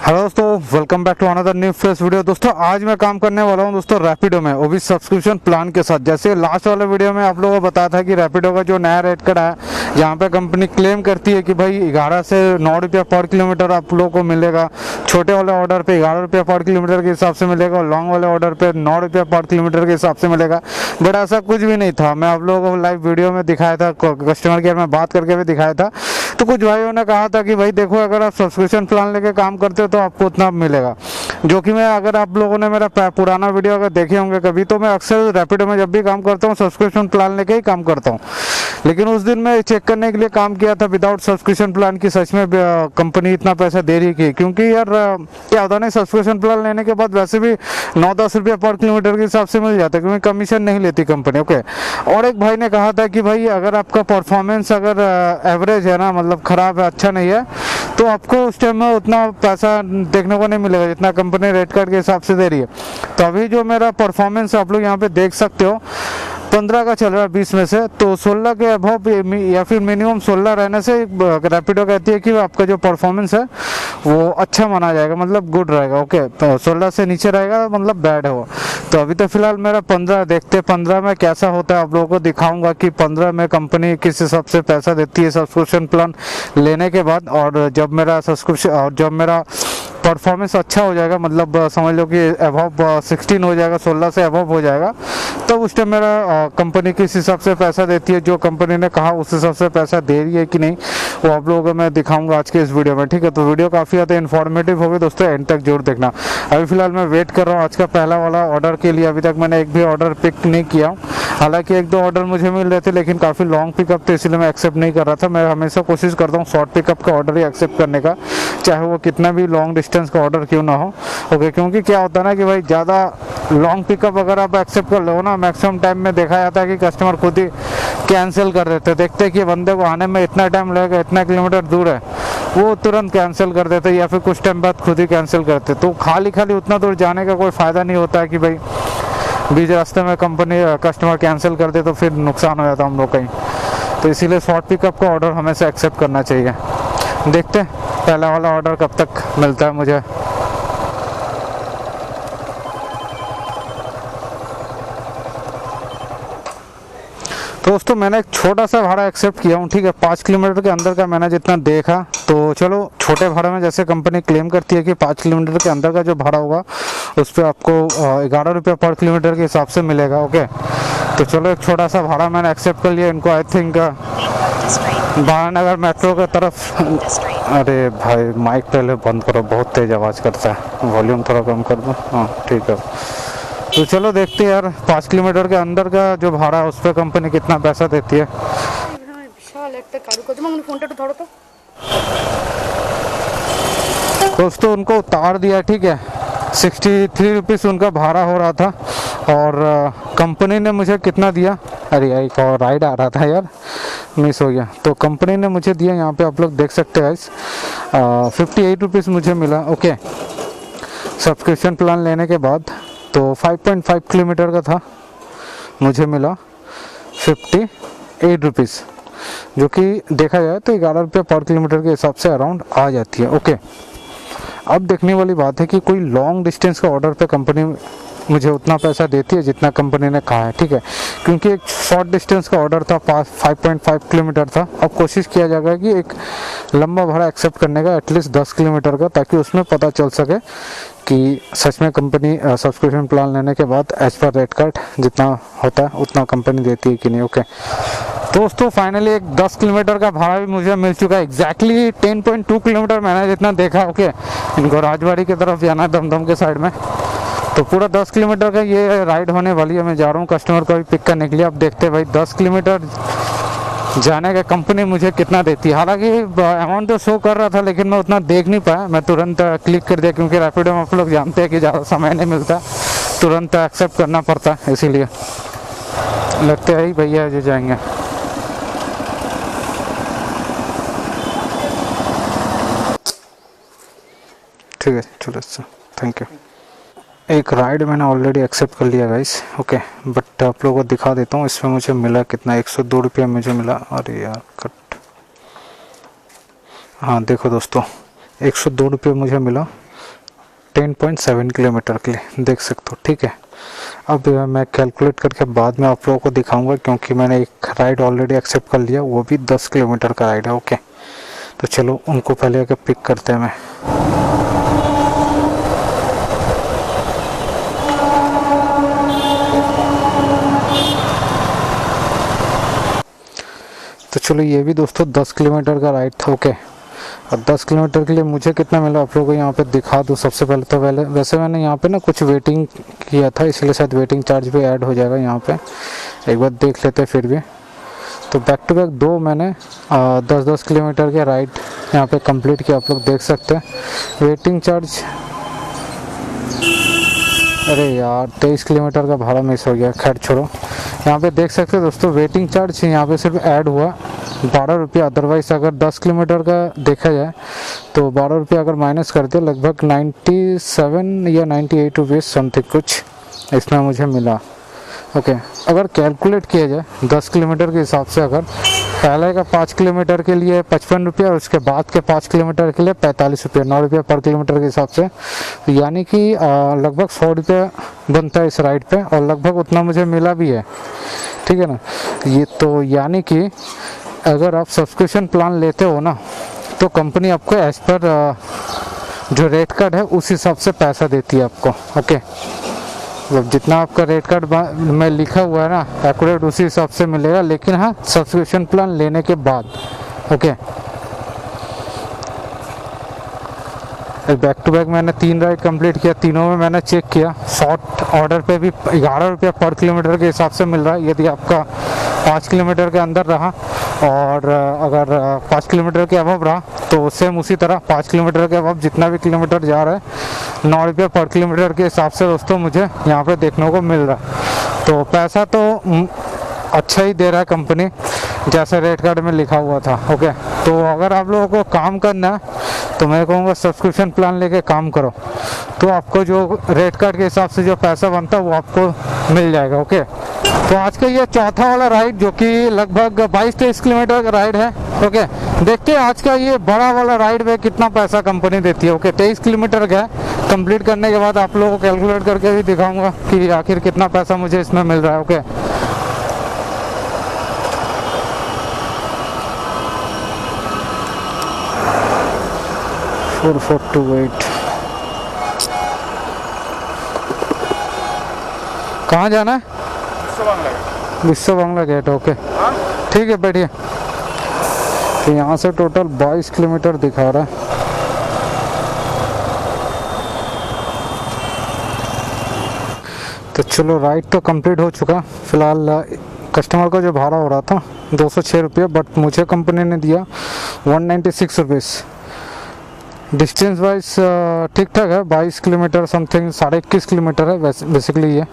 Hello दोस्तों, welcome back to another new fresh video. दोस्तों आज मैं काम करने वाला हूं दोस्तों रैपिडो में, वो भी सब्सक्रिप्शन प्लान के साथ। जैसे लास्ट वाले वीडियो में आप लोगों को बताया था कि रैपिडो का जो नया रेट कार्ड है, यहाँ पे कंपनी क्लेम करती है कि भाई 11 से 9 रुपया पर किलोमीटर आप लोगों को मिलेगा। छोटे वाले ऑर्डर पे 11 रुपया पर किलोमीटर के हिसाब से मिलेगा और लॉन्ग वाले ऑर्डर पे 9 रुपया पर किलोमीटर के हिसाब से मिलेगा। बट ऐसा कुछ भी नहीं था। मैं आप लोगों को लाइव वीडियो में दिखाया था, कस्टमर केयर में बात करके भी दिखाया था। तो कुछ भाइयों ने कहा था कि भाई देखो, अगर आप सब्सक्रिप्शन प्लान लेके काम करते हो तो आपको उतना मिलेगा। जो कि मैं, अगर आप लोगों ने मेरा पुराना वीडियो अगर देखे होंगे कभी, तो मैं अक्सर रैपिडो में जब भी काम करता हूँ सब्सक्रिप्शन प्लान लेके ही काम करता हूँ। लेकिन उस दिन मैं चेक करने के लिए काम किया था विदाउट सब्सक्रिप्शन प्लान की सच में कंपनी इतना पैसा दे रही है। क्योंकि यार क्या होता नहीं, सब्सक्रिप्शन प्लान लेने के बाद वैसे भी 9-10 रुपया पर किलोमीटर के हिसाब से मिल जाता है, क्योंकि कमीशन नहीं लेती कंपनी। ओके। और एक भाई ने कहा था कि भाई अगर आपका परफॉर्मेंस अगर एवरेज है ना, मतलब खराब है, अच्छा नहीं है, तो आपको उस टाइम में उतना पैसा देखने को नहीं मिलेगा जितना कंपनी रेट कार्ड के हिसाब से दे रही है। तो अभी जो मेरा परफॉर्मेंस आप लोग यहाँ पे देख सकते हो, 15 का चल रहा है 20 में से, तो 16 के अबव या फिर मिनिमम 16 रहने से रैपिडो कहती है कि आपका जो परफॉर्मेंस है वो अच्छा माना जाएगा, मतलब गुड रहेगा। ओके। तो 16 से नीचे रहेगा मतलब बैड है वो। तो अभी तो फिलहाल मेरा 15, देखते 15 में कैसा होता है, आप लोगों को दिखाऊंगा कि 15 में कंपनी किस हिसाब से पैसा देती है सब्सक्रिप्शन प्लान लेने के बाद। और जब मेरा सब्सक्रिप्शन और जब मेरा परफॉर्मेंस अच्छा हो जाएगा, मतलब समझ लो कि अबव 16 हो जाएगा, 16 से अबव हो जाएगा, तब उस टाइम मेरा कंपनी किस हिसाब से पैसा देती है, जो कंपनी ने कहा उस हिसाब से पैसा दे रही है कि नहीं, वो आप लोगों को मैं दिखाऊंगा आज के इस वीडियो में। ठीक है, तो वीडियो काफ़ी ज़्यादा इन्फॉर्मेटिव होगी दोस्तों, एंड तक जरूर देखना। अभी फिलहाल मैं वेट कर रहा हूँ आज का पहला वाला ऑर्डर के लिए। अभी तक मैंने एक भी ऑर्डर पिक नहीं किया हूँ। हालांकि 1-2 ऑर्डर मुझे मिल रहे थे, लेकिन काफ़ी लॉन्ग पिकअप थे, इसलिए मैं एक्सेप्ट नहीं कर रहा था। मैं हमेशा कोशिश करता हूँ शॉर्ट पिकअप का ऑर्डर ही एक्सेप्ट करने का, चाहे वो कितना भी लॉन्ग डिस्टेंस का ऑर्डर क्यों ना हो। ओके। क्योंकि क्या होता है ना कि भाई ज़्यादा लॉन्ग पिकअप अगर आप एक्सेप्ट कर लो ना, मैक्सिमम टाइम में देखा जाता है कि कस्टमर खुद ही कैंसिल कर देते हैं। देखते हैं कि बंदे को आने में इतना टाइम लगेगा, इतना किलोमीटर दूर है, वो तुरंत कैंसिल कर देते या फिर कुछ टाइम बाद खुद ही कैंसिल करते। तो खाली उतना दूर जाने का कोई फ़ायदा नहीं होता है कि भाई बीच रास्ते में कंपनी कस्टमर कैंसिल कर दे तो फिर नुकसान हो जाता हम लोग कहीं। तो इसीलिए शॉर्ट पिकअप का ऑर्डर हमेशा एक्सेप्ट करना चाहिए। देखते हैं पहला वाला ऑर्डर कब तक मिलता है मुझे। तो दोस्तों मैंने एक छोटा सा भाड़ा एक्सेप्ट किया हूँ। ठीक है, 5 किलोमीटर के अंदर का मैंने जितना देखा, तो चलो छोटे भाड़े में जैसे कंपनी क्लेम करती है कि 5 किलोमीटर के अंदर का जो भाड़ा होगा उस पर आपको 11 रुपया पर किलोमीटर के हिसाब से मिलेगा। ओके। तो चलो एक छोटा सा भाड़ा मैंने एक्सेप्ट कर लिया इनको। आई थिंक महानगर मेट्रो की तरफ। अरे भाई माइक पहले बंद करो, बहुत तेज़ आवाज़ करता है, वॉल्यूम थोड़ा कम कर दो। हाँ ठीक है। तो चलो देखते हैं यार 5 किलोमीटर के अंदर का जो भाड़ा है उस पर कंपनी कितना पैसा देती है। दोस्तों उनको उतार दिया। ठीक है, 63 रुपीज़ उनका भाड़ा हो रहा था और कंपनी ने मुझे कितना दिया, अरे एक और राइड आ रहा था यार, मिस हो गया। तो कंपनी ने मुझे दिया, यहाँ पे आप लोग देख सकते हैं गाइस, 58 रुपीज़ मुझे मिला। ओके। सब्सक्रिप्शन प्लान लेने के बाद तो 5.5 किलोमीटर का था, मुझे मिला 58 रुपीज़, जो कि देखा जाए तो 11 रुपये पर किलोमीटर के हिसाब से अराउंड आ जाती है। ओके। अब देखने वाली बात है कि कोई लॉन्ग डिस्टेंस का ऑर्डर पे कंपनी मुझे उतना पैसा देती है जितना कंपनी ने कहा है। ठीक है, क्योंकि एक शॉर्ट डिस्टेंस का ऑर्डर था, 5.5 किलोमीटर था। अब कोशिश किया जाएगा कि एक लंबा भाड़ा एक्सेप्ट करने का, एटलीस्ट 10 किलोमीटर का, ताकि उसमें पता चल सके कि सच में कंपनी सब्सक्रिप्शन प्लान लेने के बाद एज पर रेट कार्ड जितना होता है उतना कंपनी देती है कि नहीं। ओके। दोस्तों फाइनली एक 10 किलोमीटर का भाड़ा भी मुझे मिल चुका है। एग्जैक्टली 10.2 किलोमीटर मैंने जितना देखा। ओके। इनको राजबाड़ी की तरफ जाना है, दमदम के साइड में, तो पूरा 10 किलोमीटर का ये राइड होने वाली है। मैं जा रहा हूँ कस्टमर को भी पिक करने के लिए। अब देखते हैं भाई 10 किलोमीटर जाने का कंपनी मुझे कितना देती है। हालांकि अमाउंट तो शो कर रहा था, लेकिन मैं उतना देख नहीं पाया। मैं तुरंत क्लिक कर दिया, क्योंकि रैपिडो में आप लोग जानते हैं कि ज़्यादा समय नहीं मिलता, तुरंत एक्सेप्ट करना पड़ता है, इसीलिए लगते हैं ही भैया जो जाएंगे। ठीक है चलो सर, थैंक यू। एक राइड मैंने ऑलरेडी एक्सेप्ट कर लिया गाइस। ओके, बट आप लोगों को दिखा देता हूँ इसमें मुझे मिला कितना, 102 रुपया मुझे मिला। अरे यार कट, हाँ देखो दोस्तों 102 रुपये मुझे मिला 14.7 किलोमीटर के लिए, देख सकते हो। ठीक है, अब मैं कैलकुलेट करके बाद में आप लोगों को दिखाऊंगा, क्योंकि मैंने एक राइड ऑलरेडी एक्सेप्ट कर लिया, वो भी 10 किलोमीटर का राइड है। ओके, तो चलो उनको पहले आके पिक करते हैं। मैं तो चलो, ये भी दोस्तों 10 किलोमीटर का राइड था। ओके, और 10 किलोमीटर के लिए मुझे कितना मिला आप लोगों को यहाँ पे दिखा दूँ। सबसे पहले तो वैसे मैंने यहाँ पे ना कुछ वेटिंग किया था, इसलिए शायद वेटिंग चार्ज भी ऐड हो जाएगा यहाँ पे, एक बार देख लेते हैं फिर भी। तो बैक टू बैक 2 मैंने 10-10 किलोमीटर के राइड यहाँ पे कंप्लीट किया, आप लोग देख सकते हैं। वेटिंग चार्ज, अरे यार 23 किलोमीटर का भाड़ा मिस हो गया, खैर छोड़ो। यहाँ पे देख सकते हो दोस्तों, वेटिंग चार्ज यहाँ पे सिर्फ ऐड हुआ 12 रुपया। अदरवाइज़ अगर 10 किलोमीटर का देखा जाए तो 12 रुपया अगर माइनस कर दे, लगभग 97 या 98 रुपीज़ समथिंग कुछ इसमें मुझे मिला। ओके, अगर कैलकुलेट किया जाए 10 किलोमीटर के हिसाब से, अगर पहले का 5 किलोमीटर के लिए 55 रुपया और उसके बाद के 5 किलोमीटर के लिए 45 रुपया, 9 रुपया पर किलोमीटर के हिसाब से, यानी कि लगभग 100 रुपया बनता है इस राइड पे, और लगभग उतना मुझे मिला भी है। ठीक है ना, ये तो यानी कि अगर आप सब्सक्रिप्शन प्लान लेते हो ना, तो कंपनी आपको एज पर जो रेट कार्ड है उस हिसाब से पैसा देती है आपको। ओके, मतलब जितना आपका रेट कार्ड में लिखा हुआ है ना, एक्यूरेट उसी हिसाब से मिलेगा, लेकिन हाँ सब्सक्रिप्शन प्लान लेने के बाद। ओके, बैक टू बैक मैंने 3 राइड कंप्लीट किया, तीनों में मैंने चेक किया, शॉर्ट ऑर्डर पे भी 11 रुपया पर किलोमीटर के हिसाब से मिल रहा है यदि आपका 5 किलोमीटर के अंदर रहा, और अगर 5 किलोमीटर के अबव रहा तो सेम उसी तरह 5 किलोमीटर के अबव जितना भी किलोमीटर जा रहा है 9 रुपये पर किलोमीटर के हिसाब से दोस्तों मुझे यहाँ पे देखने को मिल रहा है। तो पैसा तो अच्छा ही दे रहा है कंपनी, जैसे रेट कार्ड में लिखा हुआ था। ओके, तो अगर आप लोगों को काम करना है तो मैं कहूँगा सब्सक्रिप्शन प्लान लेके काम करो, तो आपको जो रेट कार्ड के हिसाब से जो पैसा बनता है वो आपको मिल जाएगा। ओके, तो आज का ये चौथा वाला राइड जो कि लगभग 22-23 किलोमीटर का राइड है। ओके, देखते हैं आज का ये बड़ा वाला राइड में कितना पैसा कंपनी देती है। ओके, 23 किलोमीटर का है, कंप्लीट करने के बाद आप लोगों को कैलकुलेट करके भी दिखाऊंगा कि आखिर कितना पैसा मुझे इसमें मिल रहा है। ओके, कहाँ जाना है? विश्व बांग्ला गेट। ओके, ठीक है, बैठिए। तो यहाँ से टोटल 22 किलोमीटर दिखा रहा है। तो चलो, राइड तो कंप्लीट हो चुका। फिलहाल कस्टमर का जो भाड़ा हो रहा था 206 रुपये, बट मुझे कंपनी ने दिया 196 रुपीज़। डिस्टेंस वाइज ठीक ठाक है, 22 किलोमीटर समथिंग, 21.5 किलोमीटर है बेसिकली ये।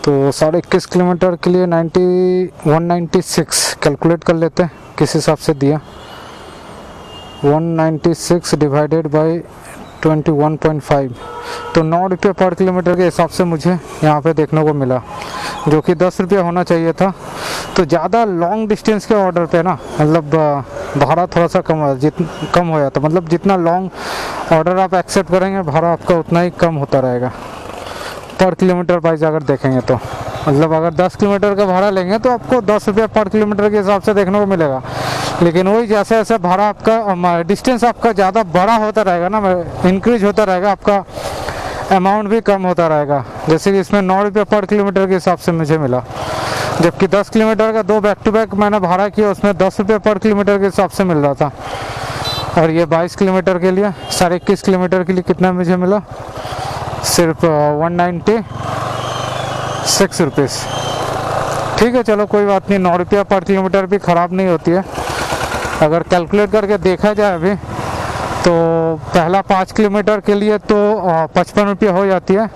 तो 21.5 किलोमीटर के लिए 196 कैलकुलेट कर लेते हैं किस हिसाब से दिया। 196 डिवाइडेड बाई 21.5, तो 9 रुपये पर किलोमीटर के हिसाब से मुझे यहाँ पे देखने को मिला, जो कि 10 रुपये होना चाहिए था। तो ज़्यादा लॉन्ग डिस्टेंस के ऑर्डर पे ना, मतलब भाड़ा थोड़ा सा कम हो जाता, मतलब जितना लॉन्ग ऑर्डर आप एक्सेप्ट करेंगे भाड़ा आपका उतना ही कम होता रहेगा पर किलोमीटर वाइज अगर देखेंगे तो। मतलब अगर 10 किलोमीटर का भाड़ा लेंगे तो आपको 10 रुपये पर किलोमीटर के हिसाब से देखने को मिलेगा, लेकिन वही जैसे जैसे भाड़ा आपका डिस्टेंस आपका ज़्यादा बड़ा होता रहेगा ना, इंक्रीज होता रहेगा, आपका अमाउंट भी कम होता रहेगा। जैसे कि इसमें 9 रुपये पर किलोमीटर के हिसाब से मुझे मिला, जबकि 10 किलोमीटर का 2 बैक टू बैक मैंने भाड़ा किया, उसमें 10 रुपये पर किलोमीटर के हिसाब से मिल रहा था। और ये 22 किलोमीटर के लिए 21.5 किलोमीटर के लिए कितना मुझे मिला, सिर्फ 196 रुपीज़। ठीक है, चलो कोई बात नहीं, 9 रुपया पर किलोमीटर भी ख़राब नहीं होती है। अगर कैलकुलेट करके देखा जाए अभी तो पहला 5 किलोमीटर के लिए तो 55 रुपये हो जाती है,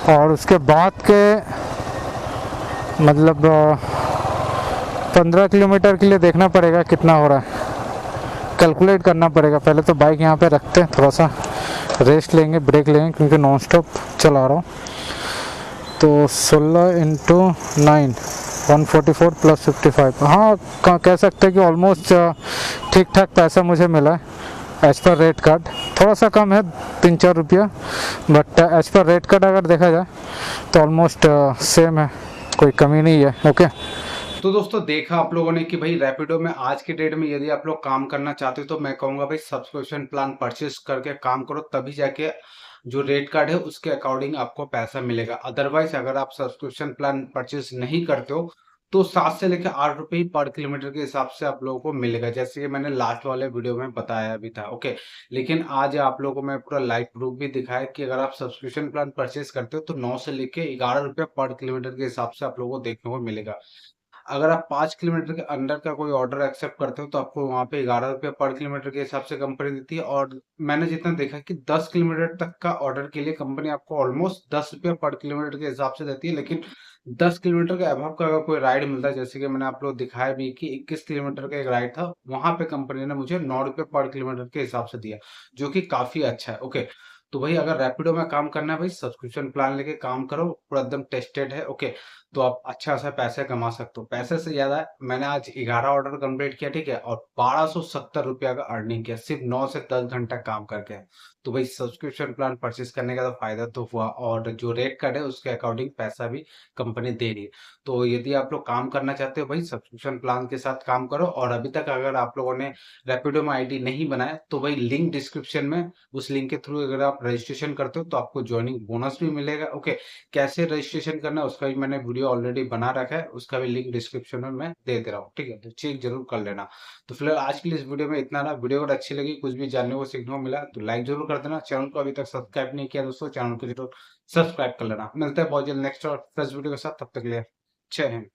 और उसके बाद के मतलब 15 किलोमीटर के लिए देखना पड़ेगा कितना हो रहा है, कैलकुलेट करना पड़ेगा। पहले तो बाइक यहाँ पे रखते हैं, थोड़ा सा रेस्ट लेंगे, ब्रेक लेंगे, क्योंकि नॉन स्टॉप चला रहा हूँ। तो 16 × 9 144 + 55, हाँ कह सकते हैं कि ऑलमोस्ट ठीक ठाक पैसा मुझे मिला है एज पर रेट कार्ड थोड़ा सा कम है 3-4 रुपया, but as per rate card अगर देखा जाए तो ऑलमोस्ट सेम है, कोई कमी नहीं है। ओके, तो दोस्तों देखा आप लोगों ने कि भाई रैपिडो में आज के डेट में यदि आप लोग काम करना चाहते हो तो मैं कहूँगा भाई सब्सक्रिप्शन प्लान परचेस करके काम करो, तभी जाके जो रेट कार्ड है उसके अकॉर्डिंग आपको पैसा मिलेगा। अदरवाइज अगर आप सब्सक्रिप्शन प्लान परचेस नहीं करते हो तो 7 से लेकर 8 रुपए ही पर किलोमीटर के हिसाब से आप लोगों को मिलेगा, जैसे कि मैंने लास्ट वाले वीडियो में बताया भी था। ओके, लेकिन आज आप लोगों को मैं पूरा लाइव प्रूफ भी दिखाया कि अगर आप सब्सक्रिप्शन प्लान परचेस करते हो तो 9 से लेकर 11 रुपए पर किलोमीटर के हिसाब से आप लोगों को देखने को मिलेगा। अगर आप 5 किलोमीटर के अंडर का कोई ऑर्डर एक्सेप्ट करते हो तो आपको वहाँ पे 11 रुपये पर किलोमीटर के हिसाब से कंपनी देती है, और मैंने जितना देखा कि 10 किलोमीटर तक का ऑर्डर के लिए कंपनी आपको ऑलमोस्ट 10 रुपये पर किलोमीटर के हिसाब से देती है। लेकिन 10 किलोमीटर के अभाव का अगर कोई राइड मिलता है, जैसे कि मैंने आप लोग दिखाया भी कि 21 किलोमीटर का एक राइड था, वहां पे कंपनी ने मुझे 9 रुपये पर किलोमीटर के हिसाब से दिया, जो कि काफी अच्छा है। ओके, तो भाई अगर रैपिडो में काम करना है भाई सब्सक्रिप्शन प्लान लेके काम करो, पूरा एकदम टेस्टेड है। ओके, तो आप अच्छा खासा पैसे कमा सकते हो। पैसे से ज्यादा है, मैंने आज 11 ऑर्डर कंप्लीट किया, ठीक है, और 1270 रुपया का अर्निंग किया सिर्फ 9 से 10 घंटा काम करके। तो भाई सब्सक्रिप्शन प्लान परचेस करने का तो फायदा तो हुआ, और जो रेट कार्ड है उसके अकॉर्डिंग पैसा भी कंपनी दे रही है। तो यदि आप लोग काम करना चाहते हो भाई सब्सक्रिप्शन प्लान के साथ काम करो, और अभी तक अगर आप लोगों ने रैपिडो में आईडी नहीं बनाया तो भाई लिंक डिस्क्रिप्शन में, उस लिंक के थ्रू अगर आप रजिस्ट्रेशन करते हो तो आपको ज्वाइनिंग बोनस भी मिलेगा। ओके, कैसे रजिस्ट्रेशन करना है उसका भी मैंने वीडियो ऑलरेडी बना रखा है, उसका भी लिंक डिस्क्रिप्शन में मैं दे दे रहा हूँ, ठीक है, तो चेक जरूर कर लेना। तो फिलहाल आज के लिए इस वीडियो में इतना ना। वीडियो अगर अच्छी लगी, कुछ भी जानने को सीखने को मिला तो लाइक जरूर कर देना। चैनल को अभी तक सब्सक्राइब नहीं किया दोस्तों, चैनल को जरूर सब्सक्राइब कर लेना। मिलते हैं बहुत जल्द नेक्स्ट और फ्रेश वीडियो के साथ, तब तक के लिए जय हिंद।